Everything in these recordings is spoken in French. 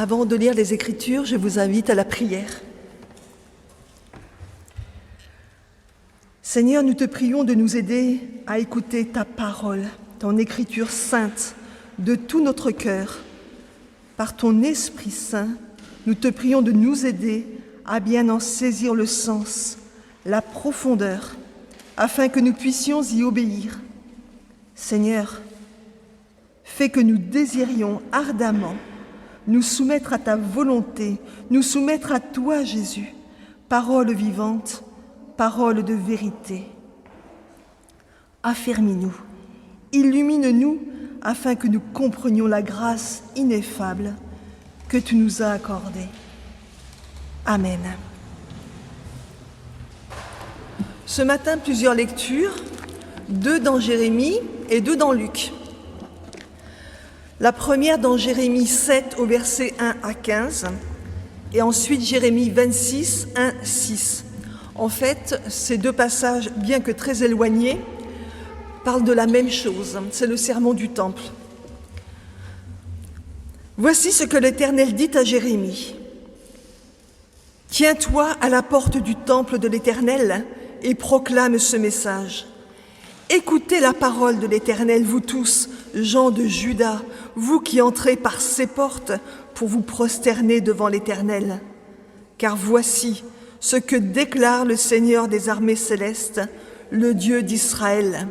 Avant de lire les Écritures, je vous invite à la prière. Seigneur, nous te prions de nous aider à écouter ta parole, ton Écriture sainte, de tout notre cœur. Par ton Esprit Saint, nous te prions de nous aider à bien en saisir le sens, la profondeur, afin que nous puissions y obéir. Seigneur, fais que nous désirions ardemment nous soumettre à ta volonté, nous soumettre à toi, Jésus, parole vivante, parole de vérité. Affermis-nous, illumine-nous, afin que nous comprenions la grâce ineffable que tu nous as accordée. Amen. Ce matin, plusieurs lectures, 2 dans Jérémie et 2 dans Luc. La première dans Jérémie 7 au verset 1 à 15 et ensuite Jérémie 26, 1, 6. En fait, ces 2 passages, bien que très éloignés, parlent de la même chose, c'est le sermon du temple. Voici ce que l'Éternel dit à Jérémie. « Tiens-toi à la porte du temple de l'Éternel et proclame ce message. Écoutez la parole de l'Éternel, vous tous, gens de Juda, vous qui entrez par ces portes pour vous prosterner devant l'Éternel. Car voici ce que déclare le Seigneur des armées célestes, le Dieu d'Israël.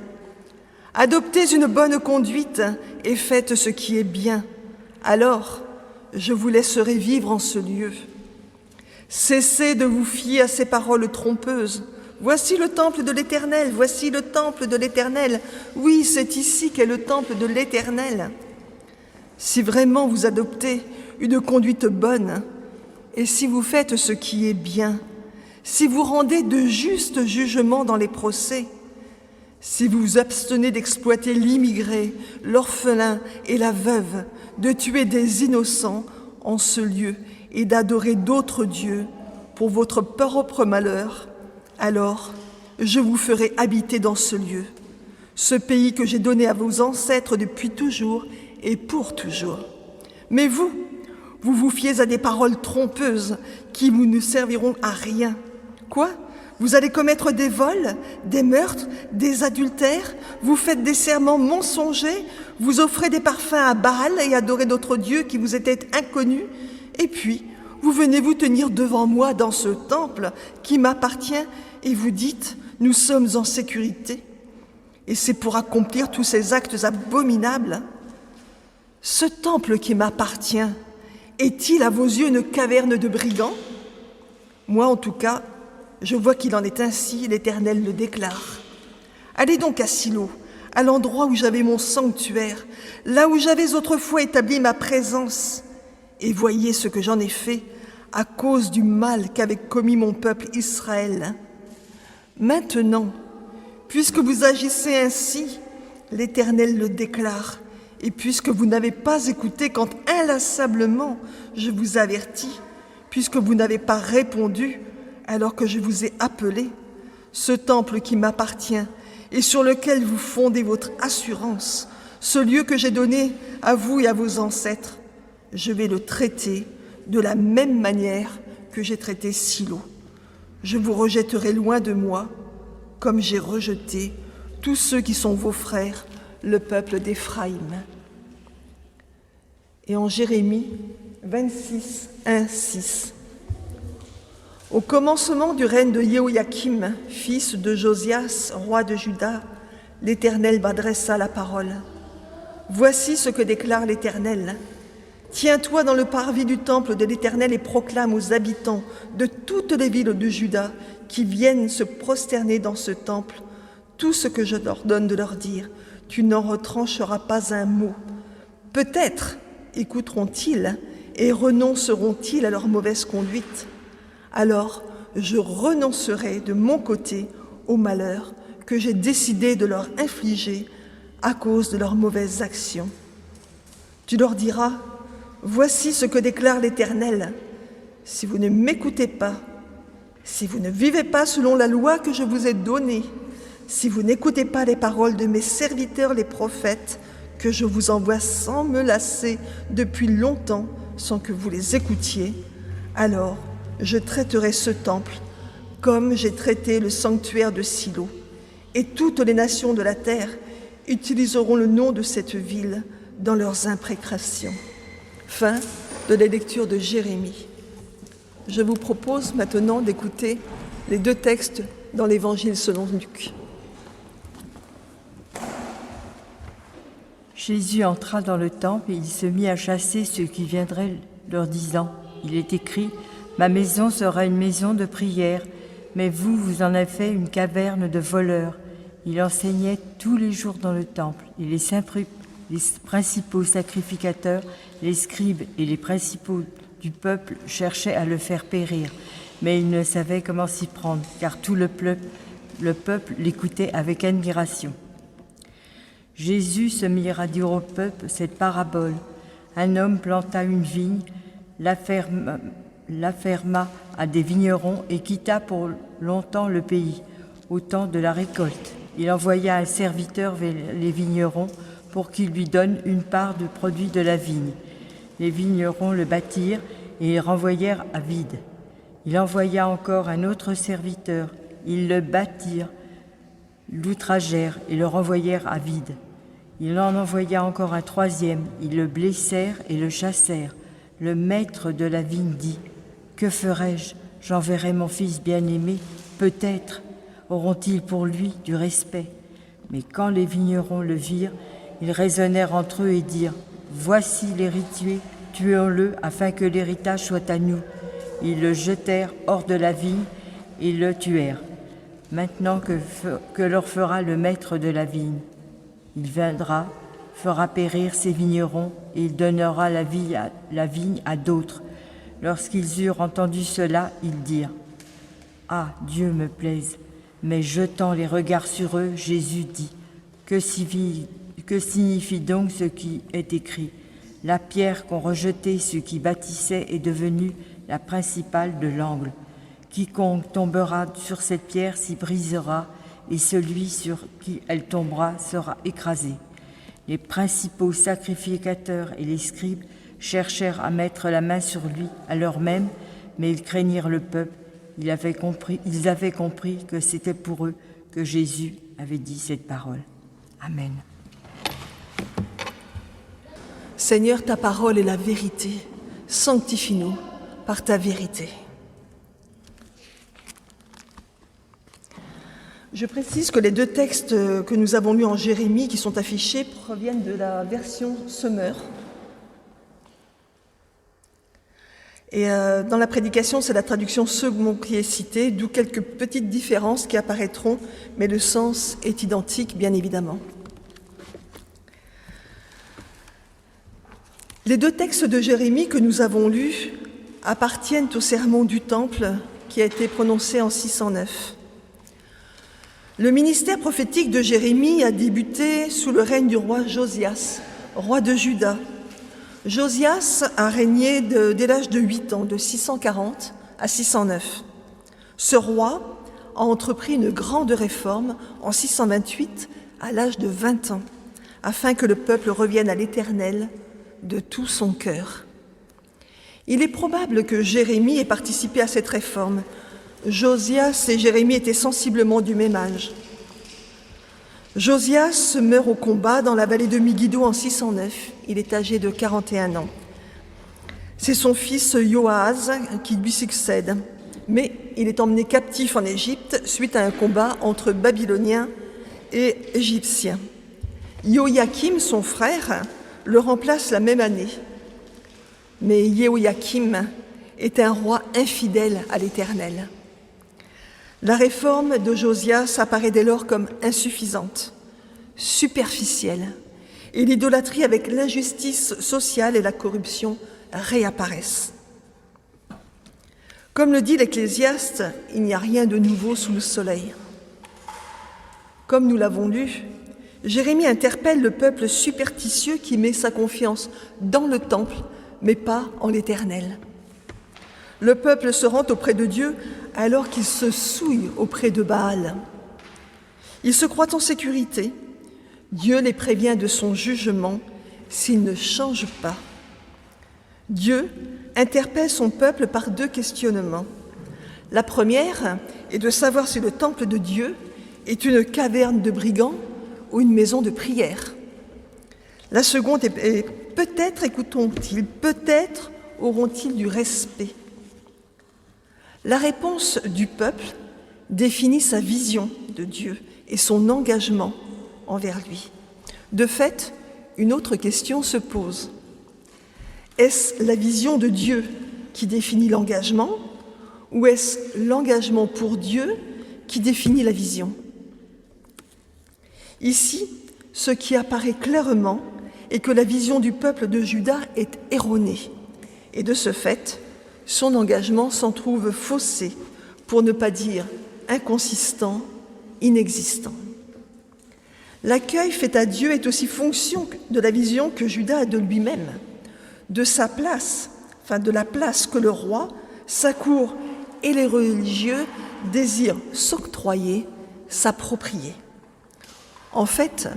Adoptez une bonne conduite et faites ce qui est bien. Alors, je vous laisserai vivre en ce lieu. Cessez de vous fier à ces paroles trompeuses. Voici le temple de l'Éternel, voici le temple de l'Éternel. Oui, c'est ici qu'est le temple de l'Éternel. Si vraiment vous adoptez une conduite bonne, et si vous faites ce qui est bien, si vous rendez de justes jugements dans les procès, si vous vous abstenez d'exploiter l'immigré, l'orphelin et la veuve, de tuer des innocents en ce lieu et d'adorer d'autres dieux pour votre propre malheur, alors je vous ferai habiter dans ce lieu, ce pays que j'ai donné à vos ancêtres depuis toujours et pour toujours. Mais vous vous fiez à des paroles trompeuses qui vous ne serviront à rien. Quoi ? Vous allez commettre des vols, des meurtres, des adultères, vous faites des serments mensongers, vous offrez des parfums à Baal et adorez d'autres dieux qui vous étaient inconnus, et puis vous venez vous tenir devant moi dans ce temple qui m'appartient et vous dites « Nous sommes en sécurité ». Et c'est pour accomplir tous ces actes abominables. Ce temple qui m'appartient, est-il à vos yeux une caverne de brigands ? Moi, en tout cas, je vois qu'il en est ainsi, l'Éternel le déclare. Allez donc à Silo, à l'endroit où j'avais mon sanctuaire, là où j'avais autrefois établi ma présence, et voyez ce que j'en ai fait à cause du mal qu'avait commis mon peuple Israël. Maintenant, puisque vous agissez ainsi, l'Éternel le déclare, et puisque vous n'avez pas écouté quand inlassablement je vous avertis, puisque vous n'avez pas répondu alors que je vous ai appelé, ce temple qui m'appartient et sur lequel vous fondez votre assurance, ce lieu que j'ai donné à vous et à vos ancêtres, je vais le traiter de la même manière que j'ai traité Silo. Je vous rejetterai loin de moi, comme j'ai rejeté tous ceux qui sont vos frères, le peuple d'Éphraïm. Et en Jérémie 26, 1, 6. Au commencement du règne de Jéhoïakim, fils de Josias, roi de Juda, l'Éternel m'adressa la parole. Voici ce que déclare l'Éternel. Tiens-toi dans le parvis du temple de l'Éternel et proclame aux habitants de toutes les villes de Juda qui viennent se prosterner dans ce temple tout ce que je leur donne de leur dire. Tu n'en retrancheras pas un mot. Peut-être écouteront-ils et renonceront-ils à leur mauvaise conduite. Alors je renoncerai de mon côté au malheur que j'ai décidé de leur infliger à cause de leurs mauvaises actions. Tu leur diras, voici ce que déclare l'Éternel. Si vous ne m'écoutez pas, si vous ne vivez pas selon la loi que je vous ai donnée, si vous n'écoutez pas les paroles de mes serviteurs les prophètes, que je vous envoie sans me lasser depuis longtemps, sans que vous les écoutiez, alors je traiterai ce temple comme j'ai traité le sanctuaire de Silo, et toutes les nations de la terre utiliseront le nom de cette ville dans leurs imprécations. » Fin de la lecture de Jérémie. Je vous propose maintenant d'écouter les 2 textes dans l'Évangile selon Luc. Jésus entra dans le temple et il se mit à chasser ceux qui viendraient, leur disant, « Il est écrit, ma maison sera une maison de prière, mais vous en avez fait une caverne de voleurs. » Il enseignait tous les jours dans le temple, et les principaux sacrificateurs, les scribes et les principaux du peuple cherchaient à le faire périr, mais ils ne savaient comment s'y prendre, car tout le peuple l'écoutait avec admiration. Jésus se mit à dire au peuple cette parabole. Un homme planta une vigne, l'afferma à des vignerons et quitta pour longtemps le pays, au temps de la récolte. Il envoya un serviteur vers les vignerons pour qu'il lui donne une part du produit de la vigne. Les vignerons le battirent et le renvoyèrent à vide. Il envoya encore un autre serviteur. Ils le battirent, l'outragèrent et le renvoyèrent à vide. Il en envoya encore un troisième. Ils le blessèrent et le chassèrent. Le maître de la vigne dit : « Que ferai-je ? J'enverrai mon fils bien-aimé. Peut-être auront-ils pour lui du respect. » Mais quand les vignerons le virent, ils raisonnèrent entre eux et dirent : « Voici l'héritier, tuons-le afin que l'héritage soit à nous. » Ils le jetèrent hors de la vigne et le tuèrent. Maintenant que leur fera le maître de la vigne ? Il viendra, fera périr ses vignerons et il donnera la vigne à d'autres. Lorsqu'ils eurent entendu cela, ils dirent : « Ah, Dieu me plaise. » Mais jetant les regards sur eux, Jésus dit : « Que signifie donc ce qui est écrit ? La pierre qu'ont rejetée ceux qui bâtissaient est devenue la principale de l'angle. Quiconque tombera sur cette pierre s'y brisera, et celui sur qui elle tombera sera écrasé. » Les principaux sacrificateurs et les scribes cherchèrent à mettre la main sur lui à l'heure même, mais ils craignirent le peuple. Ils avaient compris que c'était pour eux que Jésus avait dit cette parole. Amen. Seigneur, ta parole est la vérité. Sanctifie-nous par ta vérité. Je précise que les 2 textes que nous avons lus en Jérémie, qui sont affichés, proviennent de la version Sommer. Et dans la prédication, c'est la traduction second qui est citée, d'où quelques petites différences qui apparaîtront, mais le sens est identique, bien évidemment. Les 2 textes de Jérémie que nous avons lus appartiennent au sermon du Temple qui a été prononcé en 609. Le ministère prophétique de Jérémie a débuté sous le règne du roi Josias, roi de Juda. Josias a régné dès l'âge de 8 ans, de 640 à 609. Ce roi a entrepris une grande réforme en 628 à l'âge de 20 ans, afin que le peuple revienne à l'Éternel de tout son cœur. Il est probable que Jérémie ait participé à cette réforme. Josias et Jérémie étaient sensiblement du même âge. Josias meurt au combat dans la vallée de Megiddo en 609. Il est âgé de 41 ans. C'est son fils Joahaz qui lui succède, mais il est emmené captif en Égypte suite à un combat entre Babyloniens et Égyptiens. Joachim, son frère, le remplace la même année. Mais Joachim est un roi infidèle à l'Éternel. La réforme de Josias apparaît dès lors comme insuffisante, superficielle, et l'idolâtrie avec l'injustice sociale et la corruption réapparaissent. Comme le dit l'Ecclésiaste, il n'y a rien de nouveau sous le soleil. Comme nous l'avons lu, Jérémie interpelle le peuple superstitieux qui met sa confiance dans le temple, mais pas en l'Éternel. Le peuple se rend auprès de Dieu alors qu'il se souille auprès de Baal. Il se croit en sécurité. Dieu les prévient de son jugement s'ils ne changent pas. Dieu interpelle son peuple par 2 questionnements. La première est de savoir si le temple de Dieu est une caverne de brigands ou une maison de prière. La seconde est peut-être écouteront-ils, peut-être auront-ils du respect. La réponse du peuple définit sa vision de Dieu et son engagement envers lui. De fait, une autre question se pose. Est-ce la vision de Dieu qui définit l'engagement ou est-ce l'engagement pour Dieu qui définit la vision ? Ici, ce qui apparaît clairement est que la vision du peuple de Juda est erronée et de ce fait, son engagement s'en trouve faussé, pour ne pas dire inconsistant, inexistant. L'accueil fait à Dieu est aussi fonction de la vision que Juda a de lui-même, de sa place, de la place que le roi, sa cour et les religieux désirent s'octroyer, s'approprier. En fait,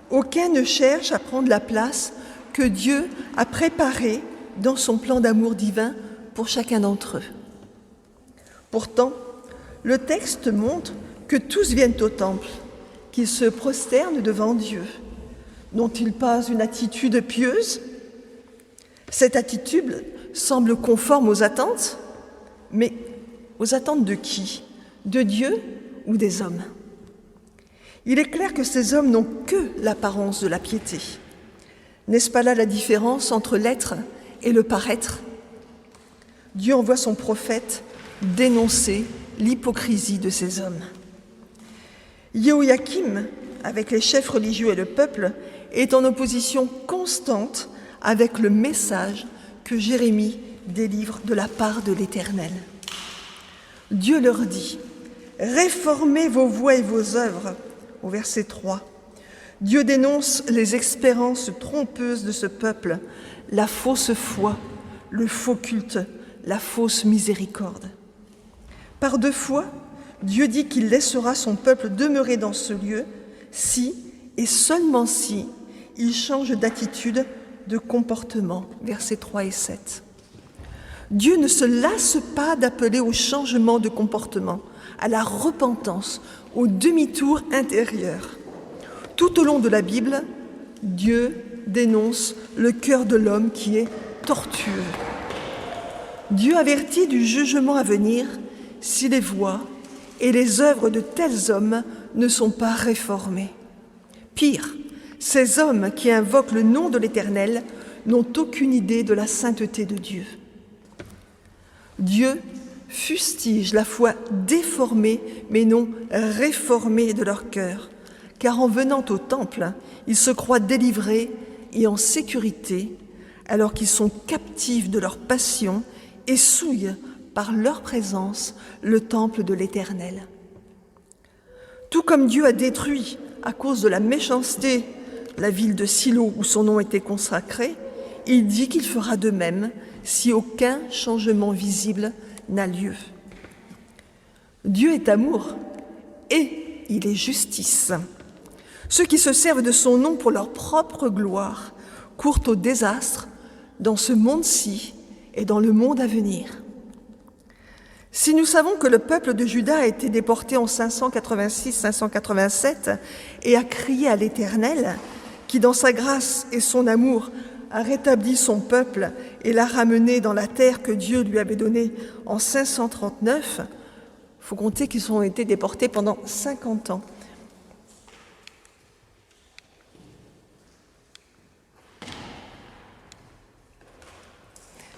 aucun ne cherche à prendre la place que Dieu a préparée dans son plan d'amour divin pour chacun d'entre eux. Pourtant, le texte montre que tous viennent au temple, qu'ils se prosternent devant Dieu. N'ont-ils pas une attitude pieuse ? Cette attitude semble conforme aux attentes, mais aux attentes de qui ? De Dieu ou des hommes ? Il est clair que ces hommes n'ont que l'apparence de la piété. N'est-ce pas là la différence entre l'être et le paraître ? Dieu envoie son prophète dénoncer l'hypocrisie de ces hommes. Jéhoïakim, avec les chefs religieux et le peuple, est en opposition constante avec le message que Jérémie délivre de la part de l'Éternel. Dieu leur dit « Réformez vos voies et vos œuvres » au verset 3. Dieu dénonce les espérances trompeuses de ce peuple, la fausse foi, le faux culte, la fausse miséricorde. Par 2 fois, Dieu dit qu'il laissera son peuple demeurer dans ce lieu si, et seulement si, il change d'attitude, de comportement, versets 3 et 7. Dieu ne se lasse pas d'appeler au changement de comportement, à la repentance, au demi-tour intérieur. Tout au long de la Bible, Dieu dénonce le cœur de l'homme qui est tortueux. Dieu avertit du jugement à venir si les voies et les œuvres de tels hommes ne sont pas réformées. Pire, ces hommes qui invoquent le nom de l'Éternel n'ont aucune idée de la sainteté de Dieu. Dieu fustige la foi déformée, mais non réformée de leur cœur, car en venant au temple, ils se croient délivrés et en sécurité, alors qu'ils sont captifs de leur passion et souillent par leur présence le temple de l'Éternel. Tout comme Dieu a détruit, à cause de la méchanceté, la ville de Silo où son nom était consacré, il dit qu'il fera de même si aucun changement visible n'a lieu. Dieu est amour et il est justice. Ceux qui se servent de son nom pour leur propre gloire courent au désastre dans ce monde-ci et dans le monde à venir. Si nous savons que le peuple de Juda a été déporté en 586-587 et a crié à l'Éternel, qui dans sa grâce et son amour a rétabli son peuple et l'a ramené dans la terre que Dieu lui avait donnée en 539, il faut compter qu'ils ont été déportés pendant 50 ans.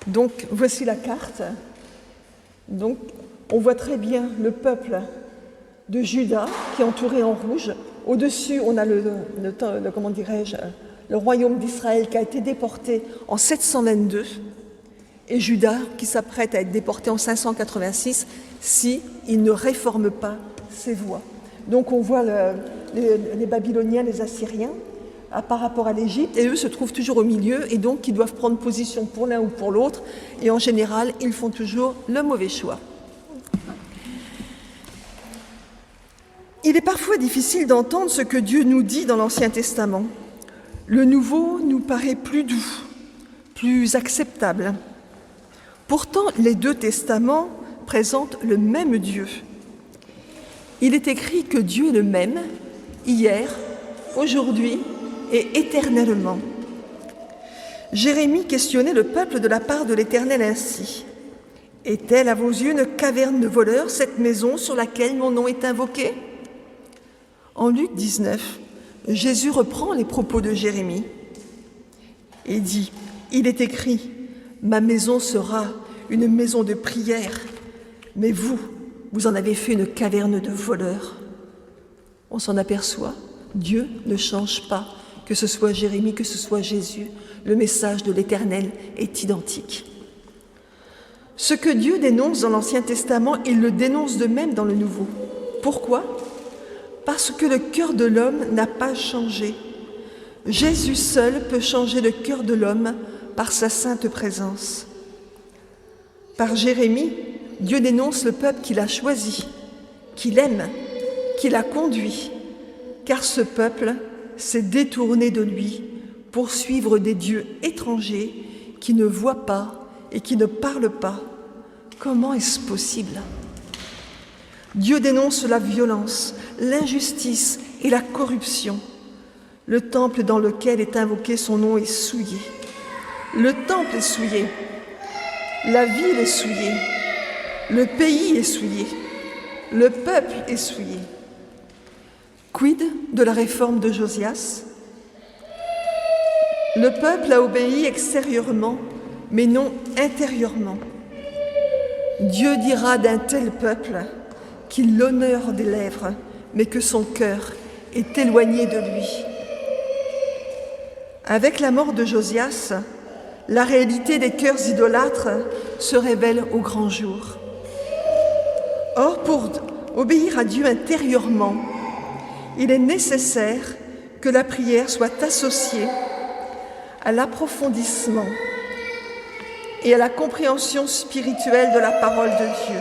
Donc, voici la carte. Donc, on voit très bien le peuple de Juda qui est entouré en rouge. Au-dessus, on a le royaume d'Israël qui a été déporté en 722 et Juda qui s'apprête à être déporté en 586 si il ne réforme pas ses voies. Donc, on voit les Babyloniens, les Assyriens par rapport à l'Égypte, et eux se trouvent toujours au milieu, et donc ils doivent prendre position pour l'un ou pour l'autre, et en général, ils font toujours le mauvais choix. Il est parfois difficile d'entendre ce que Dieu nous dit dans l'Ancien Testament. Le Nouveau nous paraît plus doux, plus acceptable. Pourtant, les deux testaments présentent le même Dieu. Il est écrit que Dieu est le même, hier, aujourd'hui et éternellement. Jérémie questionnait le peuple de la part de l'Éternel ainsi. « Est-elle à vos yeux une caverne de voleurs, cette maison sur laquelle mon nom est invoqué ?» En Luc 19, Jésus reprend les propos de Jérémie et dit « Il est écrit, ma maison sera une maison de prière, mais vous en avez fait une caverne de voleurs. » On s'en aperçoit, Dieu ne change pas, que ce soit Jérémie, que ce soit Jésus, le message de l'Éternel est identique. Ce que Dieu dénonce dans l'Ancien Testament, il le dénonce de même dans le Nouveau. Pourquoi ? Parce que le cœur de l'homme n'a pas changé. Jésus seul peut changer le cœur de l'homme par sa sainte présence. Par Jérémie, Dieu dénonce le peuple qu'il a choisi, qu'il aime, qu'il a conduit, car ce peuple s'est détourné de lui pour suivre des dieux étrangers qui ne voient pas et qui ne parlent pas. Comment est-ce possible ? Dieu dénonce la violence, l'injustice et la corruption. Le temple dans lequel est invoqué son nom est souillé. Le temple est souillé. La ville est souillée. Le pays est souillé. Le peuple est souillé. Quid de la réforme de Josias ? Le peuple a obéi extérieurement, mais non intérieurement. Dieu dira d'un tel peuple qu'il l'honneur des lèvres, mais que son cœur est éloigné de lui. Avec la mort de Josias, la réalité des cœurs idolâtres se révèle au grand jour. Or, pour obéir à Dieu intérieurement, il est nécessaire que la prière soit associée à l'approfondissement et à la compréhension spirituelle de la parole de Dieu.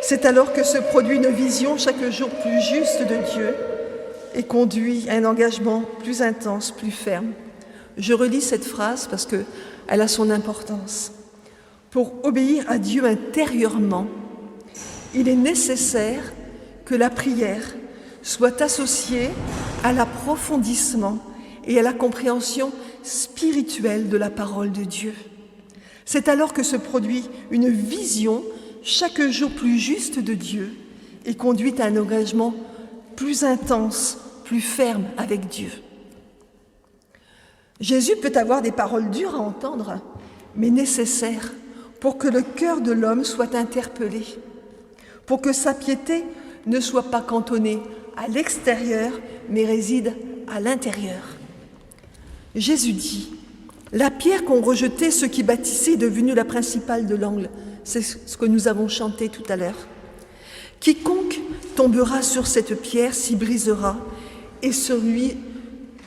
C'est alors que se produit une vision chaque jour plus juste de Dieu et conduit à un engagement plus intense, plus ferme. Je relis cette phrase parce qu'elle a son importance. Pour obéir à Dieu intérieurement, il est nécessaire que la prière soit associée à l'approfondissement et à la compréhension spirituelle de la parole de Dieu. C'est alors que se produit une vision chaque jour plus juste de Dieu et conduit à un engagement plus intense, plus ferme avec Dieu. Jésus peut avoir des paroles dures à entendre, mais nécessaires pour que le cœur de l'homme soit interpellé, pour que sa piété ne soit pas cantonnée à l'extérieur, mais réside à l'intérieur. Jésus dit « La pierre qu'ont rejetée ceux qui bâtissaient est devenue la principale de l'angle. » C'est ce que nous avons chanté tout à l'heure. « Quiconque tombera sur cette pierre s'y brisera, et celui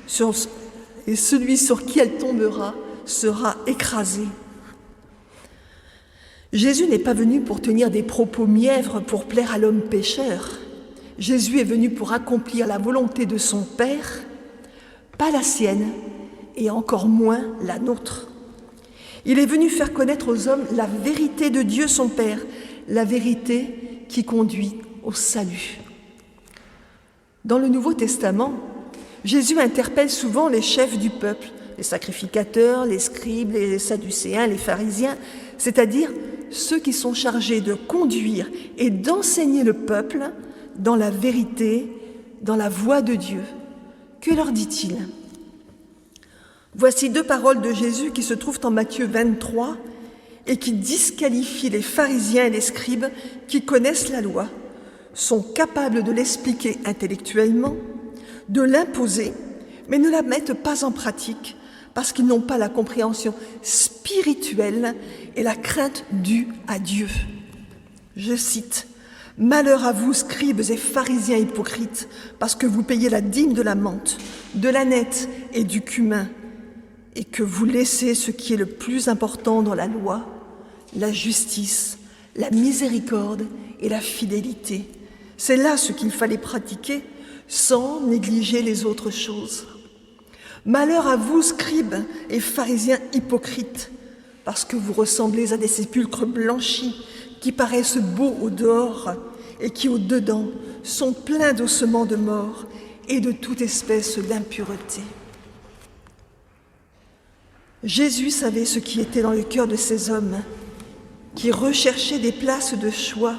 sur qui elle tombera sera écrasé. » Jésus n'est pas venu pour tenir des propos mièvres pour plaire à l'homme pécheur. Jésus est venu pour accomplir la volonté de son Père, pas la sienne, et encore moins la nôtre. Il est venu faire connaître aux hommes la vérité de Dieu son Père, la vérité qui conduit au salut. Dans le Nouveau Testament, Jésus interpelle souvent les chefs du peuple, les sacrificateurs, les scribes, les sadducéens, les pharisiens, c'est-à-dire ceux qui sont chargés de conduire et d'enseigner le peuple dans la vérité, dans la voie de Dieu. Que leur dit-il ? Voici deux paroles de Jésus qui se trouvent en Matthieu 23 et qui disqualifient les pharisiens et les scribes qui connaissent la loi, sont capables de l'expliquer intellectuellement, de l'imposer, mais ne la mettent pas en pratique parce qu'ils n'ont pas la compréhension spirituelle et la crainte due à Dieu. Je cite « Malheur à vous, scribes et pharisiens hypocrites, parce que vous payez la dîme de la menthe, de l'âneth et du cumin, et que vous laissez ce qui est le plus important dans la loi, la justice, la miséricorde et la fidélité. C'est là ce qu'il fallait pratiquer sans négliger les autres choses. Malheur à vous, scribes et pharisiens hypocrites, parce que vous ressemblez à des sépulcres blanchis qui paraissent beaux au dehors et qui au dedans sont pleins d'ossements de mort et de toute espèce d'impureté. Jésus savait ce qui était dans le cœur de ces hommes qui recherchaient des places de choix,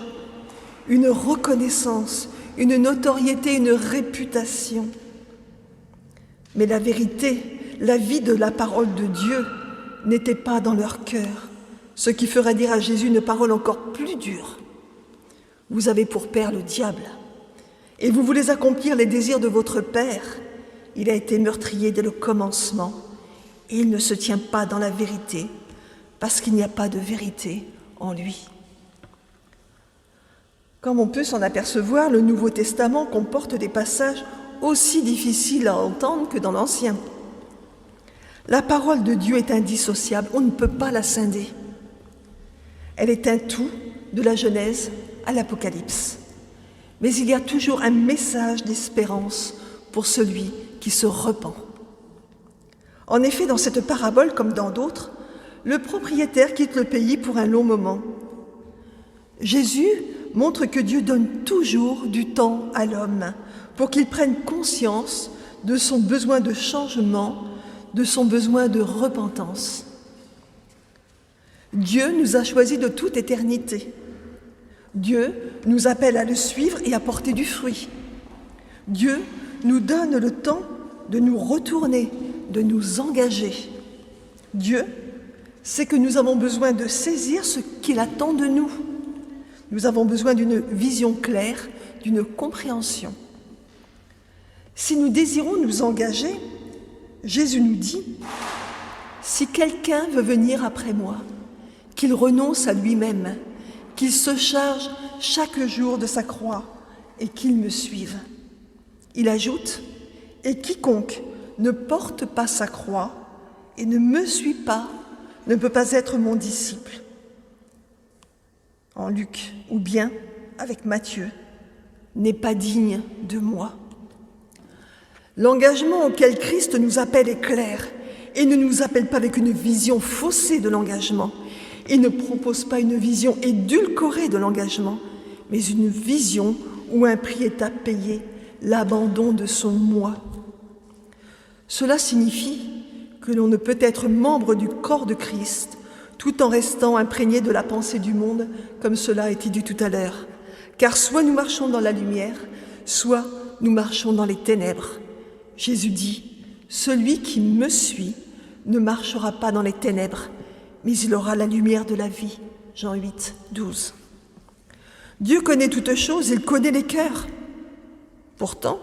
une reconnaissance, une notoriété, une réputation. Mais la vérité, la vie de la parole de Dieu n'était pas dans leur cœur, ce qui ferait dire à Jésus une parole encore plus dure. Vous avez pour père le diable, et vous voulez accomplir les désirs de votre père. Il a été meurtrier dès le commencement, et il ne se tient pas dans la vérité, parce qu'il n'y a pas de vérité en lui. Comme on peut s'en apercevoir, le Nouveau Testament comporte des passages aussi difficiles à entendre que dans l'Ancien. La parole de Dieu est indissociable, on ne peut pas la scinder. Elle est un tout de la Genèse à l'Apocalypse. Mais il y a toujours un message d'espérance pour celui qui se repent. En effet, dans cette parabole, comme dans d'autres, le propriétaire quitte le pays pour un long moment. Jésus montre que Dieu donne toujours du temps à l'homme pour qu'il prenne conscience de son besoin de changement, de son besoin de repentance. Dieu nous a choisis de toute éternité. Dieu nous appelle à le suivre et à porter du fruit. Dieu nous donne le temps de nous retourner, de nous engager. Dieu sait que nous avons besoin de saisir ce qu'il attend de nous. Nous avons besoin d'une vision claire, d'une compréhension. Si nous désirons nous engager, Jésus nous dit « Si quelqu'un veut venir après moi, qu'il renonce à lui-même, qu'il se charge chaque jour de sa croix et qu'il me suive. » Il ajoute « Et quiconque ne porte pas sa croix et ne me suit pas ne peut pas être mon disciple. » En Luc, ou bien avec Matthieu, n'est pas digne de moi. L'engagement auquel Christ nous appelle est clair et ne nous appelle pas avec une vision faussée de l'engagement. Il ne propose pas une vision édulcorée de l'engagement, mais une vision où un prix est à payer, l'abandon de son moi. Cela signifie que l'on ne peut être membre du corps de Christ tout en restant imprégné de la pensée du monde, comme cela a été dit tout à l'heure. Car soit nous marchons dans la lumière, soit nous marchons dans les ténèbres. Jésus dit « Celui qui me suit ne marchera pas dans les ténèbres, mais il aura la lumière de la vie. » Jean 8, 12. Dieu connaît toutes choses, il connaît les cœurs. Pourtant,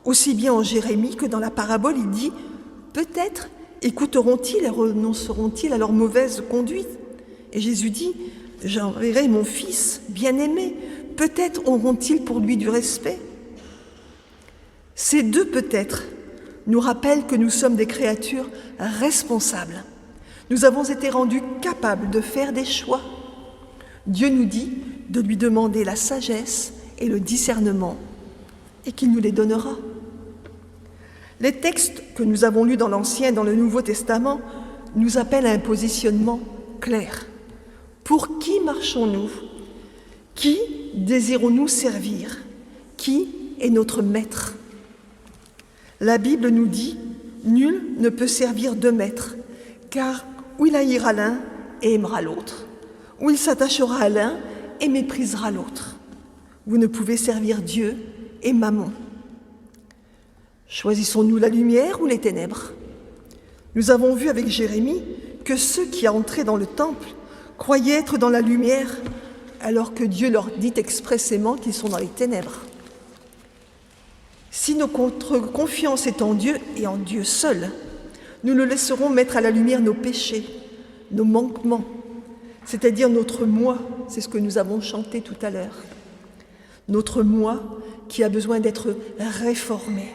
aussi bien en Jérémie que dans la parabole, il dit « Peut-être écouteront-ils et renonceront-ils à leur mauvaise conduite ?» Et Jésus dit « J'enverrai mon Fils bien-aimé, peut-être auront-ils pour lui du respect ?» Ces deux peut-être nous rappellent que nous sommes des créatures responsables. Nous avons été rendus capables de faire des choix. Dieu nous dit de lui demander la sagesse et le discernement et qu'il nous les donnera. Les textes que nous avons lus dans l'Ancien et dans le Nouveau Testament nous appellent à un positionnement clair. Pour qui marchons-nous? Qui désirons-nous servir? Qui est notre maître? La Bible nous dit « Nul ne peut servir deux maîtres, car ou il haïra l'un et aimera l'autre, ou il s'attachera à l'un et méprisera l'autre. Vous ne pouvez servir Dieu et Mammon. » Choisissons-nous la lumière ou les ténèbres? Nous avons vu avec Jérémie que ceux qui entraient dans le temple croyaient être dans la lumière, alors que Dieu leur dit expressément qu'ils sont dans les ténèbres. Si notre confiance est en Dieu et en Dieu seul, nous le laisserons mettre à la lumière nos péchés, nos manquements, c'est-à-dire notre moi, c'est ce que nous avons chanté tout à l'heure. Notre moi qui a besoin d'être réformé.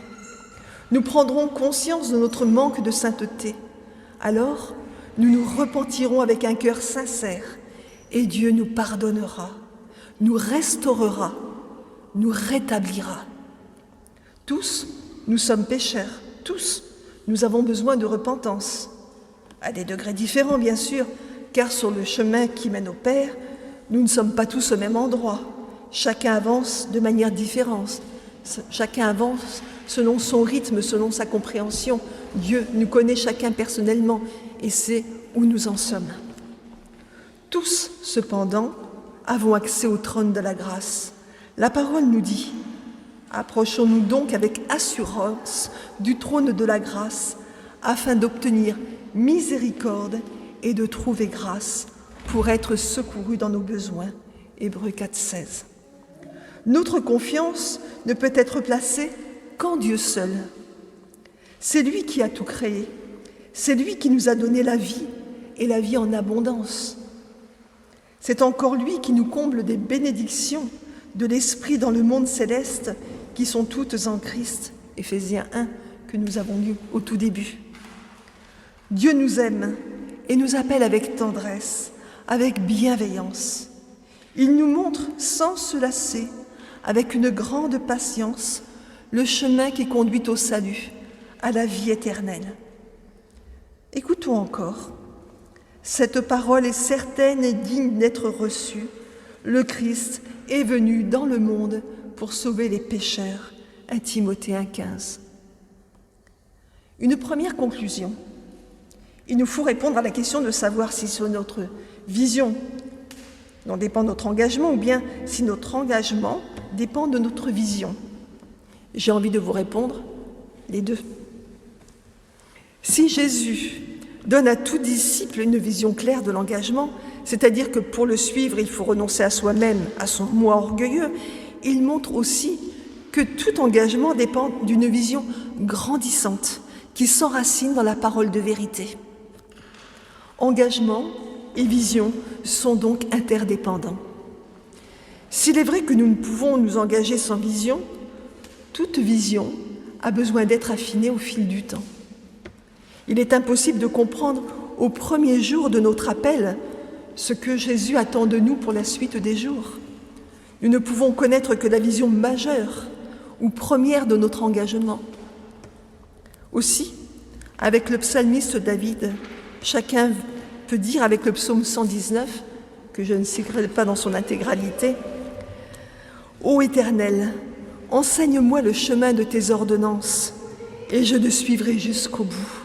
Nous prendrons conscience de notre manque de sainteté. Alors, nous nous repentirons avec un cœur sincère et Dieu nous pardonnera, nous restaurera, nous rétablira. Tous, nous sommes pécheurs, tous, Nous avons besoin de repentance, à des degrés différents bien sûr, car sur le chemin qui mène au Père, nous ne sommes pas tous au même endroit. Chacun avance de manière différente. Chacun avance selon son rythme, selon sa compréhension. Dieu nous connaît chacun personnellement et sait où nous en sommes. Tous, cependant, avons accès au trône de la grâce. La parole nous dit « Approchons-nous donc avec assurance du trône de la grâce afin d'obtenir miséricorde et de trouver grâce pour être secourus dans nos besoins. » Hébreux 4,16. Notre confiance ne peut être placée qu'en Dieu seul. C'est lui qui a tout créé. C'est lui qui nous a donné la vie et la vie en abondance. C'est encore lui qui nous comble des bénédictions de l'Esprit dans le monde céleste qui sont toutes en Christ. Éphésiens 1 que nous avons lu au tout début. Dieu nous aime et nous appelle avec tendresse, avec bienveillance. Il nous montre sans se lasser, avec une grande patience, le chemin qui conduit au salut, à la vie éternelle. Écoutons encore. Cette parole est certaine et digne d'être reçue. Le Christ est venu dans le monde pour sauver les pécheurs. 1 Timothée 1,15. Une première conclusion. Il nous faut répondre à la question de savoir si sur notre vision dont dépend notre engagement ou bien si notre engagement dépend de notre vision. J'ai envie de vous répondre les deux. Si Jésus donne à tout disciple une vision claire de l'engagement, c'est-à-dire que pour le suivre, il faut renoncer à soi-même, à son moi orgueilleux, il montre aussi que tout engagement dépend d'une vision grandissante qui s'enracine dans la parole de vérité. Engagement et vision sont donc interdépendants. S'il est vrai que nous ne pouvons nous engager sans vision, toute vision a besoin d'être affinée au fil du temps. Il est impossible de comprendre au premier jour de notre appel ce que Jésus attend de nous pour la suite des jours. Nous ne pouvons connaître que la vision majeure ou première de notre engagement. Aussi, avec le psalmiste David, chacun peut dire avec le psaume 119, que je ne citerai pas dans son intégralité, « Ô Éternel, enseigne-moi le chemin de tes ordonnances, et je le suivrai jusqu'au bout.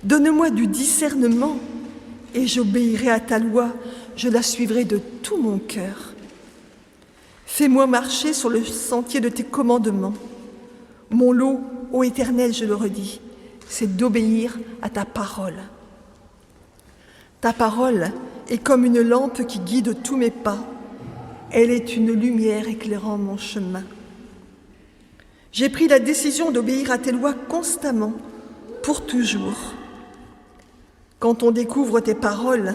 Donne-moi du discernement, et j'obéirai à ta loi, je la suivrai de tout mon cœur. Fais-moi marcher sur le sentier de tes commandements. Mon lot, ô Éternel, je le redis, c'est d'obéir à ta parole. Ta parole est comme une lampe qui guide tous mes pas. Elle est une lumière éclairant mon chemin. J'ai pris la décision d'obéir à tes lois constamment, pour toujours. Quand on découvre tes paroles,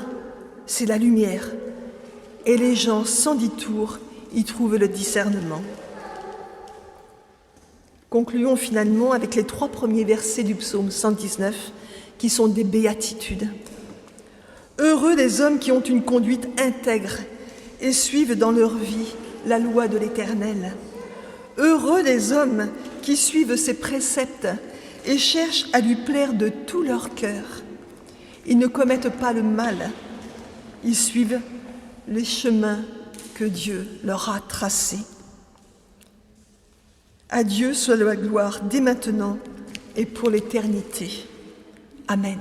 c'est la lumière, et les gens sans détour y trouvent le discernement. Concluons finalement avec les 3 premiers versets du psaume 119, qui sont des béatitudes. Heureux les hommes qui ont une conduite intègre et suivent dans leur vie la loi de l'Éternel. Heureux les hommes qui suivent ses préceptes et cherchent à lui plaire de tout leur cœur. Ils ne commettent pas le mal, ils suivent les chemins que Dieu leur a tracés. À Dieu soit la gloire dès maintenant et pour l'éternité. Amen.